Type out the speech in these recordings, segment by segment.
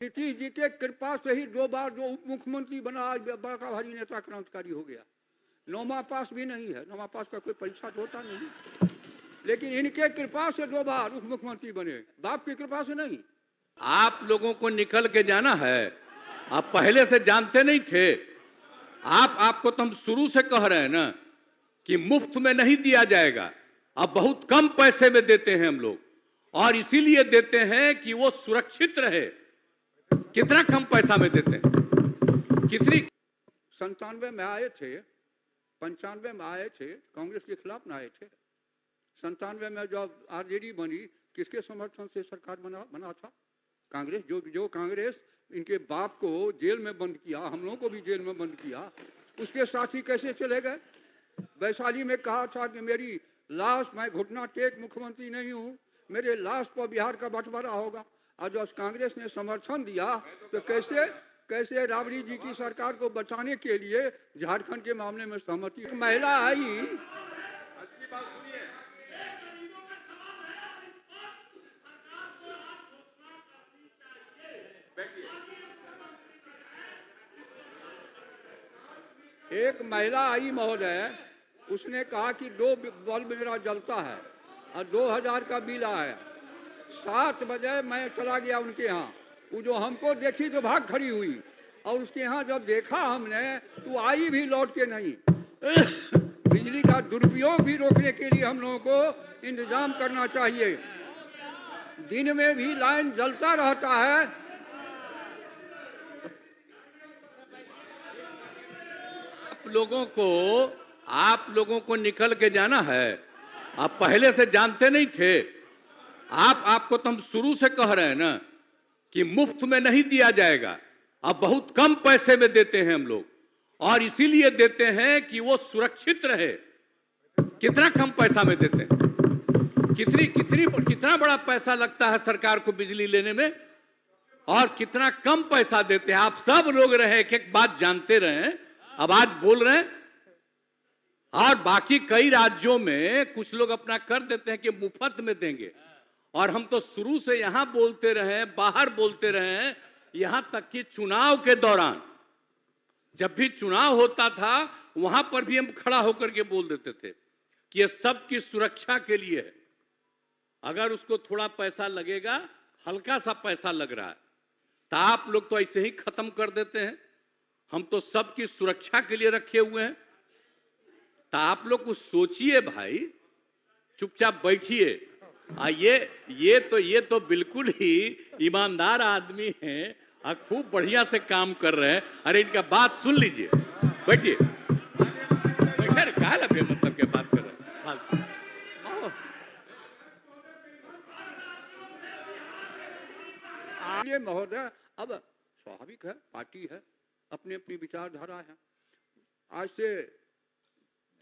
नीतीश जी के कृपा से ही 2 बार जो उप मुख्यमंत्री बना, आज बड़ा भारी नेता क्रांतिकारी हो गया। 9वां पास भी नहीं है, 9वां पास का कोई परीक्षा तो होता नहीं, लेकिन इनके कृपा से 2 बार उप मुख्यमंत्री बने, बाप की कृपा से नहीं। आप लोगों को निकल के जाना है, आप पहले से जानते नहीं थे। आपको तो हम शुरू से कह रहे हैं ना कि मुफ्त में नहीं दिया जाएगा, अब बहुत कम पैसे में देते हैं हम लोग, और इसीलिए देते हैं कि वो सुरक्षित रहे। कितना कम पैसा में देते हैं, कितनी 97 में आए थे, 95 में आए थे, कांग्रेस के खिलाफ ना आए थे। 97 में जब आरजेडी बनी, किसके समर्थन से सरकार बना था? कांग्रेस। जो कांग्रेस इनके बाप को जेल में बंद किया, हम लोगों को भी जेल में बंद किया, उसके साथी कैसे चले गए? वैशाली में कहा था कि मेरी लाश, मैं घुटना टेक मुख्यमंत्री नहीं हूं, मेरे लाश पर बिहार का बंटवारा होगा। और जब कांग्रेस ने समर्थन दिया तो कैसे राबड़ी जी की सरकार को बचाने के लिए झारखंड के मामले में सहमति। महिला आई, एक महिला आई महोदय, उसने कहा कि 2 बल्ब मेरा जलता है और 2000 का बिल आया। 7 बजे मैं चला गया उनके यहाँ, वो जो हमको देखी तो भाग खड़ी हुई, और उसके यहाँ जब देखा हमने तो आई भी लौट के नहीं। बिजली का दुरुपयोग भी रोकने के लिए हम लोगों को इंतजाम करना चाहिए। दिन में भी लाइन जलता रहता है। आप लोगों को निकल के जाना है, आप पहले से जानते नहीं थे। आपको तो हम शुरू से कह रहे हैं ना कि मुफ्त में नहीं दिया जाएगा, अब बहुत कम पैसे में देते हैं हम लोग, और इसीलिए देते हैं कि वो सुरक्षित रहे। कितना कम पैसा में देते हैं, कितना बड़ा पैसा लगता है सरकार को बिजली लेने में, और कितना कम पैसा देते हैं। आप सब लोग रहे, एक बात जानते रहे, अब आज बोल रहे हैं। और बाकी कई राज्यों में कुछ लोग अपना कर देते हैं कि मुफ्त में देंगे, और हम तो शुरू से यहां बोलते रहे, बाहर बोलते रहे, यहां तक कि चुनाव के दौरान जब भी चुनाव होता था वहां पर भी हम खड़ा होकर के बोल देते थे कि ये सबकी सुरक्षा के लिए है। अगर उसको थोड़ा पैसा लगेगा, हल्का सा पैसा लग रहा है, तो आप लोग तो ऐसे ही खत्म कर देते हैं। हम तो सबकी सुरक्षा के लिए रखे हुए हैं, तो आप लोग कुछ सोचिए भाई, चुपचाप बैठिए। ये तो बिल्कुल ही ईमानदार आदमी हैं और खूब बढ़िया से काम कर रहे हैं। अरे इनका बात सुन लीजिए, बैठिए। क्या मतलब के बात कर रहे हैं? ये महोदय, अब स्वाभाविक है, पार्टी है, अपनी अपनी विचारधारा है। आज से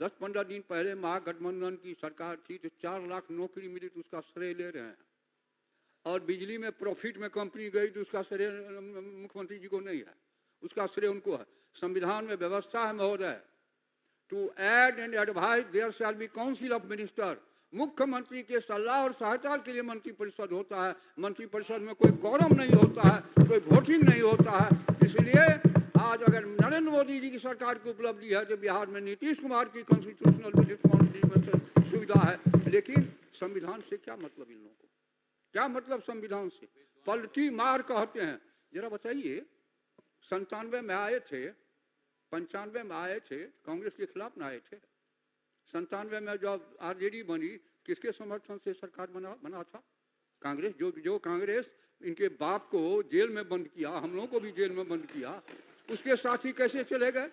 10-15 दिन पहले महागठबंधन की सरकार थी तो 4 लाख नौकरी मिली तो उसका श्रेय ले रहे हैं, और बिजली में प्रॉफिट में कंपनी गई तो उसका श्रेय मुख्यमंत्री जी को नहीं है, उसका श्रेय उनको है। संविधान में व्यवस्था है महोदय, to aid and advise there shall be council of minister. मुख्यमंत्री के सलाह और सहायता के लिए मंत्रिपरिषद होता है। मंत्रिपरिषद में कोई क्वारम नहीं होता है, कोई वोटिंग नहीं होता है। इसलिए आज अगर नरेंद्र मोदी जी की सरकार की उपलब्धि है तो बिहार में नीतीश कुमार की कॉन्स्टिट्यूशनल सुविधा है। लेकिन संविधान से क्या मतलब इन लोगों को? क्या मतलब संविधान से? पलटी मार कहते हैं। जरा बताइए, 97 में आए थे, 95 में आए थे, कांग्रेस के खिलाफ ना आए थे। 97 में जब आरजेडी बनी, किसके समर्थन से सरकार बना था? कांग्रेस। जो कांग्रेस इनके बाप को जेल में बंद किया, हम लोगों को भी जेल में बंद किया, उसके साथी कैसे चले गए?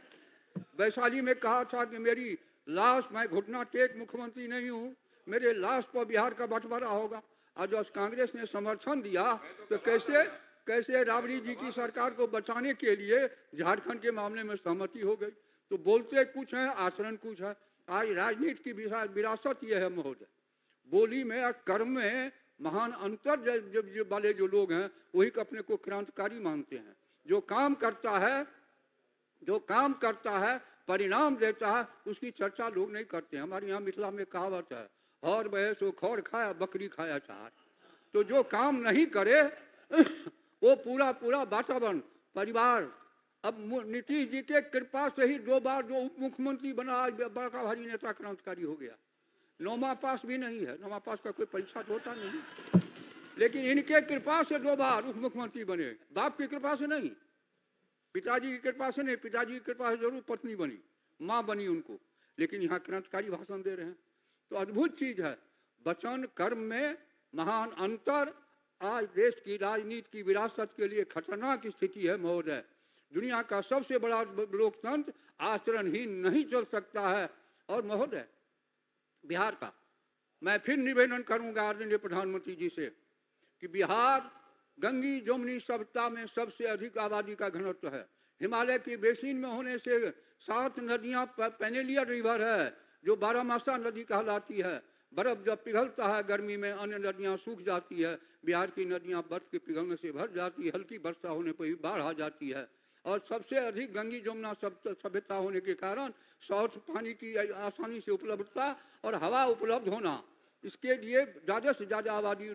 वैशाली में कहा था कि मेरी लाश, मैं घुटना टेक मुख्यमंत्री नहीं हूं, मेरे लाश पर बिहार का बंटवारा होगा। और जब कांग्रेस ने समर्थन दिया तो कैसे राबड़ी जी की सरकार को बचाने के लिए झारखंड के मामले में सहमति हो गई। तो बोलते कुछ है, आचरण कुछ है। आज राजनीति की विरासत यह है महोदय, बोली में और कर्म में महान अंतर वाले जो लोग हैं वही अपने को क्रांतिकारी मानते हैं। जो काम करता है परिणाम देता है, उसकी चर्चा लोग नहीं करते हैं। हमारे यहाँ मिथिला में कहावत है, और बहस वो खौर खाया बकरी खाया चार। तो जो काम नहीं करे वो पूरा पूरा वातावरण परिवार। अब नीतीश जी के कृपा से ही 2 बार जो उप मुख्यमंत्री बना, आज बड़ा भारी नेता क्रांतिकारी हो गया। 9वां पास भी नहीं है, 9वां पास का कोई परीक्षा तो होता नहीं, लेकिन इनके कृपा से 2 बार उप मुख्यमंत्री बने। बाप की कृपा से नहीं, पिताजी की कृपा से नहीं, पिताजी की कृपा से जरूर पत्नी बनी, माँ बनी उनको, लेकिन यहाँ क्रांतिकारी भाषण दे रहे हैं। तो अद्भुत चीज है, वचन कर्म में महान अंतर। आज देश की राजनीति की विरासत के लिए खतरनाक स्थिति है महोदय। दुनिया का सबसे बड़ा लोकतंत्र आचरणहीन नहीं चल सकता है। और महोदय, बिहार का मैं फिर निवेदन करूंगा आदरणीय प्रधानमंत्री जी से कि बिहार गंगी जमुनी सभ्यता में सबसे अधिक आबादी का घनत्व है। हिमालय की बेसिन में होने से 7 नदियां पेनेलियर रिवर है जो 12मासा नदी कहलाती है। बर्फ जब पिघलता है गर्मी में, अन्य नदियां सूख जाती है। बिहार की नदियां बर्फ के पिघलने से भर जाती है, हल्की वर्षा होने पर भी बाढ़ आ जाती है। और सबसे अधिक गंगी जमुना सभ्यता होने के कारण साउथ पानी की आसानी से उपलब्धता और हवा उपलब्ध होना, इसके लिए ज़्यादा से ज़्यादा आबादी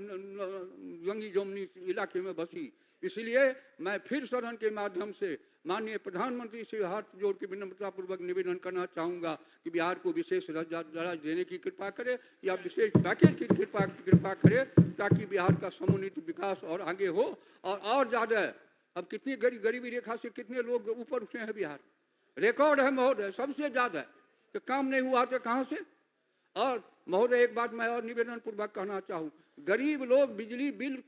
गंगी जमुनी इलाके में बसी। इसलिए मैं फिर सदन के माध्यम से माननीय प्रधानमंत्री से हाथ जोड़ के विनम्रतापूर्वक निवेदन करना चाहूँगा कि बिहार को विशेष दर्जा देने की कृपा करे या विशेष पैकेज की कृपा करे, ताकि बिहार का समुन्नत विकास और आगे हो। और ज़्यादा, अब कितनी गरीबी रेखा से कितने लोग ऊपर उठे हैं, बिहार रिकॉर्ड है महोदय, सबसे ज़्यादा। तो काम नहीं हुआ तो कहाँ से? और महोदय, एक बात मैं और निवेदन पूर्वक कहना चाहूँ, गरीब लोग बिजली बिल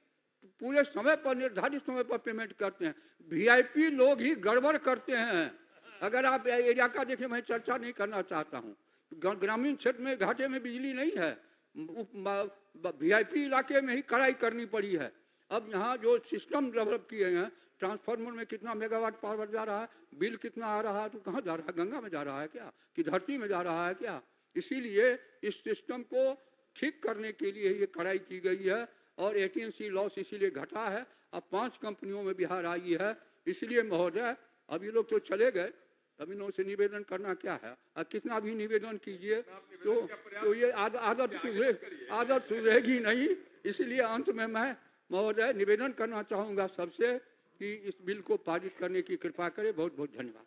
पूरे समय पर, निर्धारित समय पर पेमेंट करते हैं। वीआईपी लोग ही गड़बड़ करते हैं। अगर आप एरिया का देखें, मैं चर्चा नहीं करना चाहता हूँ, ग्रामीण क्षेत्र में घाटे में बिजली नहीं है, वीआईपी इलाके में ही कड़ाई करनी पड़ी है। अब यहाँ जो सिस्टम डेवलप किए हैं, ट्रांसफार्मर में कितना मेगावाट पावर जा रहा है, बिल कितना आ रहा है, तो कहाँ जा रहा है? गंगा में जा रहा है क्या, कि धरती में जा रहा है क्या? इसीलिए इस सिस्टम को ठीक करने के लिए ये कड़ाई की गई है और एटीएनसी लॉस इसीलिए घटा है। अब 5 कंपनियों में बिहार आई है। इसलिए महोदय, अब ये लोग तो चले गए, अब इन से निवेदन करना क्या है? अब कितना भी निवेदन कीजिए तो ये आदत सुधरेगी नहीं। इसलिए अंत में मैं महोदय निवेदन करना चाहूँगा सबसे कि इस बिल को पारित करने की कृपा करें। बहुत बहुत धन्यवाद।